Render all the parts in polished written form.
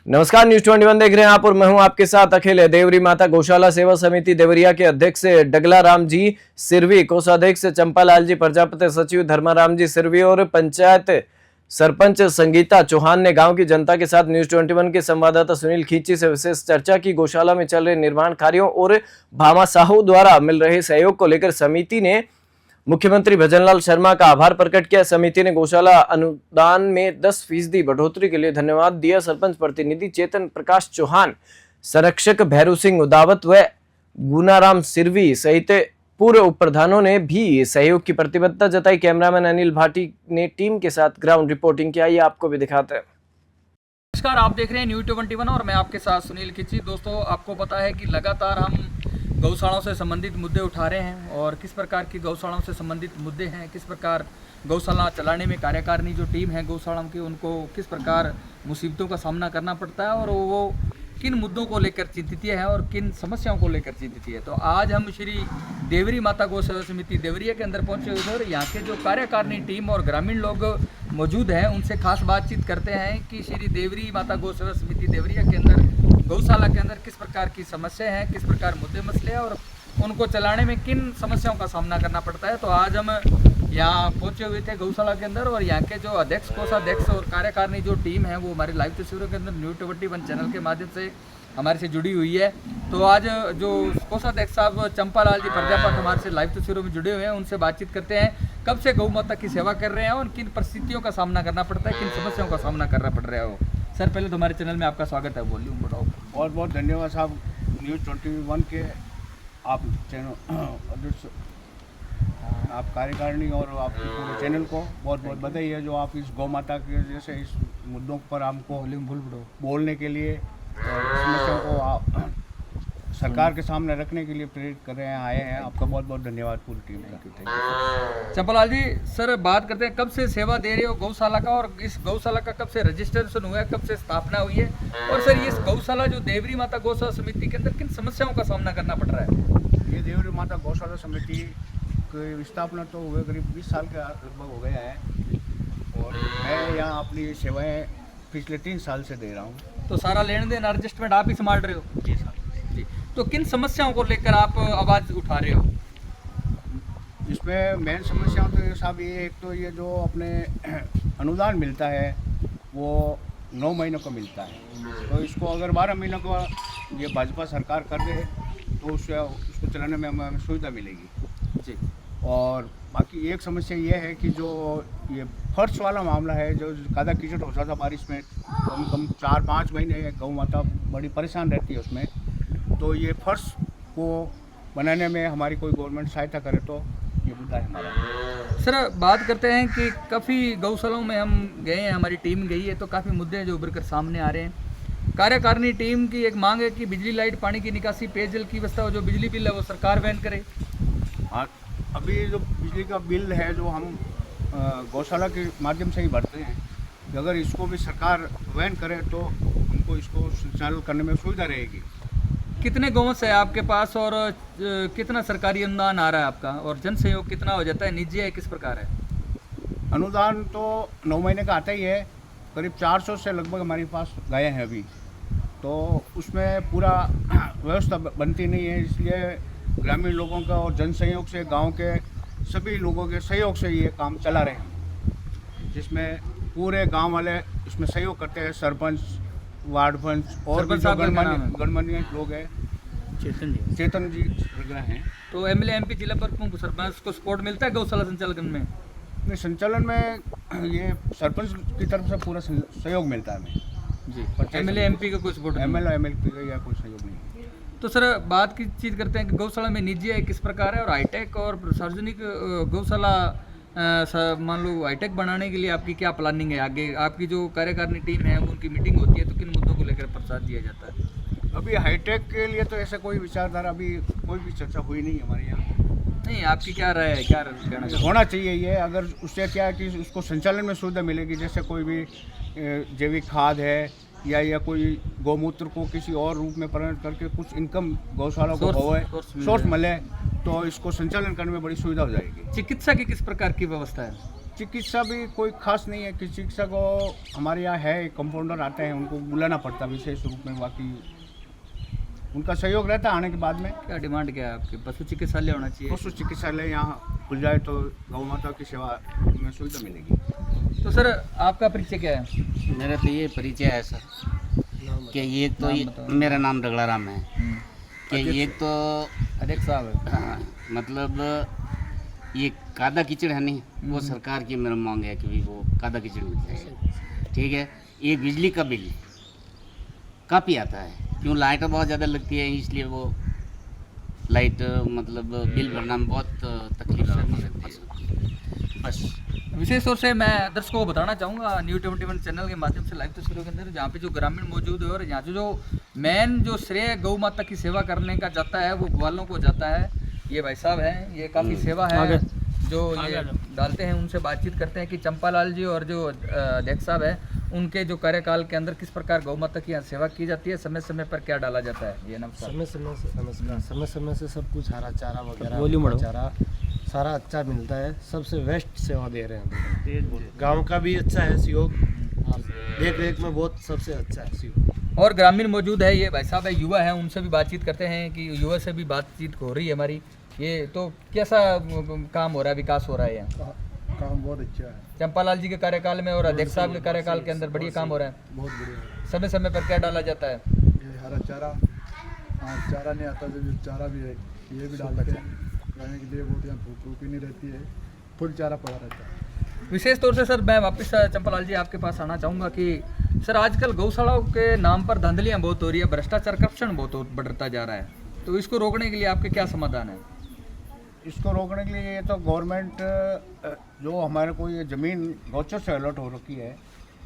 नमस्कार, न्यूज 21 देख रहे हैं आप और मैं हूं आपके साथ अखिल। देवरी माता गौशाला सेवा समिति देवरिया के अध्यक्ष डगला राम जी सिरवी, कोषाध्यक्ष चंपालाल जी प्रजापति, सचिव धर्माराम जी सिरवी और पंचायत सरपंच संगीता चौहान ने गांव की जनता के साथ न्यूज 21 के संवाददाता सुनील खींची से विशेष चर्चा की। गौशाला में चल रहे निर्माण कार्यों और भामा साहू द्वारा मिल रहे सहयोग को लेकर समिति ने मुख्यमंत्री भजनलाल शर्मा का आभार प्रकट किया। समिति ने गौशाला अनुदान में 10% बढ़ोतरी के लिए धन्यवाद दिया। सरपंच प्रतिनिधि चेतन प्रकाश चौहान, संरक्षक भैरू सिंह उदावत व गुनाराम सिरवी सहित पूर्व उप प्रधानों ने भी सहयोग की प्रतिबद्धता जताई। कैमरामैन अनिल भाटी ने टीम के साथ ग्राउंड रिपोर्टिंग की। आइए आपको भी दिखाते हैं। नमस्कार, आप देख रहे हैं न्यूज 21 और मैं आपके साथ सुनील खिची। दोस्तों, आपको पता है कि लगातार हम गौशालाओं से संबंधित मुद्दे उठा रहे हैं और किस प्रकार की गौशालाओं से संबंधित मुद्दे हैं, किस प्रकार गौशाला चलाने में कार्यकारिणी जो टीम है गौशालाओं की, उनको किस प्रकार मुसीबतों का सामना करना पड़ता है और वो किन मुद्दों को लेकर चिंतित है और किन समस्याओं को लेकर चिंतित है। तो आज हम श्री देवरी माता गौ सेवा समिति देवरिया के अंदर पहुंचे हुए और यहाँ के जो कार्यकारिणी टीम और ग्रामीण लोग मौजूद हैं उनसे खास बातचीत करते हैं कि श्री देवरी माता गौ सेवा समिति देवरिया के अंदर गौशाला के अंदर किस प्रकार की समस्या है, किस प्रकार मुद्दे मसले हैं और उनको चलाने में किन समस्याओं का सामना करना पड़ता है। तो आज हम यहाँ पहुंचे हुए थे गौशाला के अंदर और यहाँ के जो अध्यक्ष, कोषाध्यक्ष और कार्यकारिणी जो टीम है वो हमारी लाइव तस्वीरों के अंदर न्यूज 21 चैनल के माध्यम से हमारे से जुड़ी हुई है। तो आज जो कोषाध्यक्ष साहब चंपालाल जी प्रजापति हमारे से लाइव तस्वीरों में जुड़े हुए हैं, उनसे बातचीत करते हैं कब से गौ माता की सेवा कर रहे हैं और किन परिस्थितियों का सामना करना पड़ता है, किन समस्याओं का सामना करना पड़ रहा है। सर, पहले तो हमारे चैनल में आपका स्वागत है, वॉल्यूम बढ़ाओ। बहुत बहुत धन्यवाद साहब, न्यूज 21 के आप चैनल आप कार्यकारिणी और आप पूरे चैनल को बहुत बहुत बधाई है जो आप इस गौ माता के जैसे इस मुद्दों पर हमको बोलने के लिए और समस्याओं को आप सरकार के सामने रखने के लिए प्रेरित कर रहे हैं, आए हैं। आपका बहुत बहुत धन्यवाद पूरी टीम का। चंपालाल जी, सर बात करते हैं कब से सेवा दे रहे हो गौशाला का और इस गौशाला का कब से रजिस्ट्रेशन हुआ है, कब से स्थापना हुई है और सर ये गौशाला जो देवरी माता गौशाला समिति के अंदर किन समस्याओं का सामना करना पड़ रहा है? ये देवरी माता गौशाला समिति की स्थापना तो हुए करीब 20 साल का लगभग हो गया है और मैं यहाँ अपनी सेवाएँ पिछले 3 साल से दे रहा हूँ। तो सारा लेन देन एडजस्टमेंट आप ही संभाल रहे हो? जी सर जी। तो किन समस्याओं को लेकर आप आवाज़ उठा रहे हो? इसमें मेन समस्या तो साहब ये, एक तो ये जो अपने अनुदान मिलता है वो 9 महीनों का मिलता है, तो इसको अगर 12 महीनों का ये भाजपा सरकार कर दे तो उसको चलाने में हमें सुविधा मिलेगी जी। और बाकी एक समस्या ये है कि जो ये फर्श वाला मामला है, जो कादा कीचड़ होता था बारिश में, कम से कम 4-5 महीने गौ माता बड़ी परेशान रहती है उसमें, तो ये फर्श को बनाने में हमारी कोई गवर्नमेंट सहायता करे तो ये मुद्दा है हमारा। सर बात करते हैं कि काफ़ी गौशालाओं में हम गए हैं, हमारी टीम गई है, तो काफ़ी मुद्दे हैं जो उभर कर सामने आ रहे हैं। कार्यकारिणी टीम की एक मांग है कि बिजली, लाइट, पानी की निकासी, पेयजल की व्यवस्था, जो बिजली बिल है वो सरकार वहन करे। हाँ, अभी जो बिजली का बिल है जो हम गौशाला के माध्यम से ही भरते हैं, अगर इसको भी सरकार वहन करे तो हमको इसको संचालन करने में सुविधा रहेगी। कितने गौवंश है आपके पास और कितना सरकारी अनुदान आ रहा है आपका और जन सहयोग कितना हो जाता है, निजी है, किस प्रकार है? अनुदान तो 9 महीने का आता ही है, करीब 400 से लगभग हमारे पास गए हैं अभी, तो उसमें पूरा व्यवस्था बनती नहीं है, इसलिए ग्रामीण लोगों का और जन सहयोग से, गांव के सभी लोगों के सहयोग से ये काम चला रहे हैं, जिसमें पूरे गांव वाले इसमें सहयोग करते हैं, सरपंच, वार्ड पंच और भी जो गणमान्य लोग हैं, चेतन जी वगैरह हैं। तो एमएलए, एमपी, जिला प्रमुख, सरपंच को सपोर्ट मिलता है गौशाला संचालन में? नहीं, संचालन में ये सरपंच की तरफ से पूरा सहयोग मिलता है हमें जी। एमएलए, एमपी का कोई सपोर्ट? एमएलए, एमएलपी का या कोई सहयोग नहीं। तो सर बात की चीज़ करते हैं कि गौशाला में निजी है किस प्रकार है और हाईटेक और सार्वजनिक गौशाला मान लो हाईटेक बनाने के लिए आपकी क्या प्लानिंग है आगे? आपकी जो कार्यकारिणी टीम है उनकी मीटिंग होती है तो किन मुद्दों को लेकर प्रसाद दिया जाता है? अभी हाईटेक के लिए तो ऐसा कोई विचारधारा अभी कोई भी चर्चा हुई नहीं हमारे यहाँ। नहीं, आपकी क्या राय है, क्या कहना चाहिए? होना चाहिए ये, अगर उससे क्या है कि उसको संचालन में सुविधा मिलेगी, जैसे कोई भी जैविक खाद है या कोई गौमूत्र को किसी और रूप में परिणत करके कुछ इनकम गौशाला को सोर्स मिले तो इसको संचालन करने में बड़ी सुविधा हो जाएगी। चिकित्सा की किस प्रकार की व्यवस्था है? चिकित्सा भी कोई खास नहीं है। किसी चिकित्सा को हमारे यहाँ है, कंपाउंडर आते हैं, उनको बुलाना पड़ता है विशेष रूप में। बाकी उनका सहयोग रहता है आने के बाद में। क्या डिमांड क्या है आपकी? पशु चिकित्सालय होना चाहिए। पशु चिकित्सालय यहाँ खुल जाए तो गौ माता की सेवा में सुविधा मिलेगी। तो सर आपका परिचय क्या है? मेरा तो ये परिचय है सर कि ये तो नाम ये बताओ। मेरा नाम डगलाराम है कि एक तो अध्यक्ष साहब है। हाँ, मतलब ये कादा कीचड़ है नहीं, वो सरकार की मेरा मांग है कि भी वो कादा कीचड़ मिल जाए। ठीक है, ये बिजली का बिल काफ़ी आता है, क्यों लाइट बहुत ज़्यादा लगती है, इसलिए वो लाइट मतलब बिल भरना में बहुत तकलीफ रहती है। बस विशेष तौर से मैं दर्शकों को बताना चाहूँगा न्यूज़ 21 चैनल के माध्यम से लाइव तस्वीरों के अंदर, जहाँ पे जो ग्रामीण मौजूद है और यहाँ जो मेन जो श्रेय गौ माता की सेवा करने का जाता है वो ग्वालों को जाता है। ये भाई साहब हैं, ये काफ़ी सेवा है जो ये डालते हैं। उनसे बातचीत करते हैं कि चंपालाल जी और जो अध्यक्ष साहब है उनके जो कार्यकाल के अंदर किस प्रकार गौ माता की यहाँ सेवा की जाती है, समय समय पर क्या डाला जाता है। ये नमस्कार। समय समय से सब कुछ हरा चारा वगैरह चारा सारा अच्छा मिलता है। सबसे बेस्ट सेवा दे रहे हैं। गांव का भी अच्छा है सहयोग, देख रेख में बहुत सबसे अच्छा है सहयोग। और ग्रामीण मौजूद है, ये भाई साहब है, युवा है, उनसे भी बातचीत करते हैं कि युवा से भी बातचीत हो रही है हमारी। ये तो कैसा काम हो रहा है, विकास हो रहा है यहाँ? काम बहुत अच्छा है, चंपालाल जी के कार्यकाल में और अध्यक्ष साहब के कार्यकाल के अंदर बढ़िया काम हो रहा है। बहुत बढ़िया है। समय समय पर क्या डाला जाता है? ये हरा चारा, चारा नहीं आता तो चारा भी है, ये भी डालते हैं खाने के लिए। बहुत यहाँ भूख नहीं रहती है, फुल चारा पड़ा रहता है। विशेष तौर से सर मैं वापस चंपालाल जी आपके पास आना चाहूँगा कि सर आजकल गौशालाओं के नाम पर धांधलियाँ बहुत हो रही है, भ्रष्टाचार करप्शन बहुत बढ़ता जा रहा है, तो इसको रोकने के लिए आपके क्या समाधान है? इसको रोकने के लिए ये तो गवर्नमेंट जो हमारे को ये ज़मीन गौचर से अलॉट हो रखी है,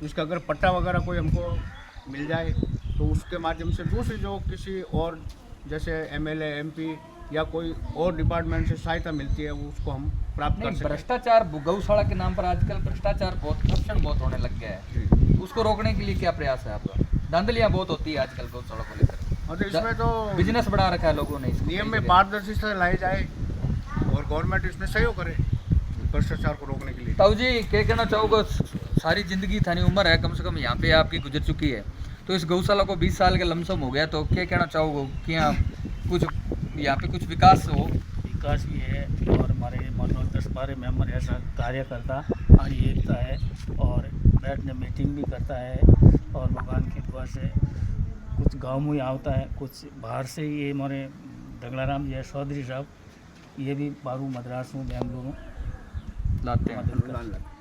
इसका अगर पट्टा वगैरह कोई हमको मिल जाए तो उसके माध्यम से दूसरी जो किसी और जैसे एमएलए एमपी या कोई और डिपार्टमेंट से सहायता मिलती है वो उसको हम प्राप्त कर नहीं, सकते भ्रष्टाचार गौशाला के नाम पर आजकल भ्रष्टाचार बहुत, करप्शन बहुत होने लग गया है, उसको रोकने के लिए क्या प्रयास है आपका? धांधलियाँ बहुत होती है आजकल गौशाला को लेकर, और इसमें तो बिजनेस बढ़ा रखा है लोगों ने। नियम में पारदर्शिता लाई जाए और गवर्नमेंट इसमें सहयोग करे भ्रष्टाचार को रोकने के लिए। ताऊ जी क्या कहना चाहोगे? सारी जिंदगी थानी उम्र है कम से कम यहाँ पे आपकी गुजर चुकी है, तो इस गौशाला को 20 साल के लमसम हो गया, तो क्या कहना चाहोगे कि यहाँ पे कुछ विकास हो? विकास भी है और हमारे मतलब 10-12 मेंबर ऐसा कार्यकर्ता हमारी एकता है और बैठने मीटिंग भी करता है और भगवान की दुआ से कुछ गाँव में आता है, कुछ बाहर से ये हमारे डगलाराम जी है चौधरी साहब, ये भी बारू मद्रास में बेंगलुरु लाते हैं। अनुदान लगता है।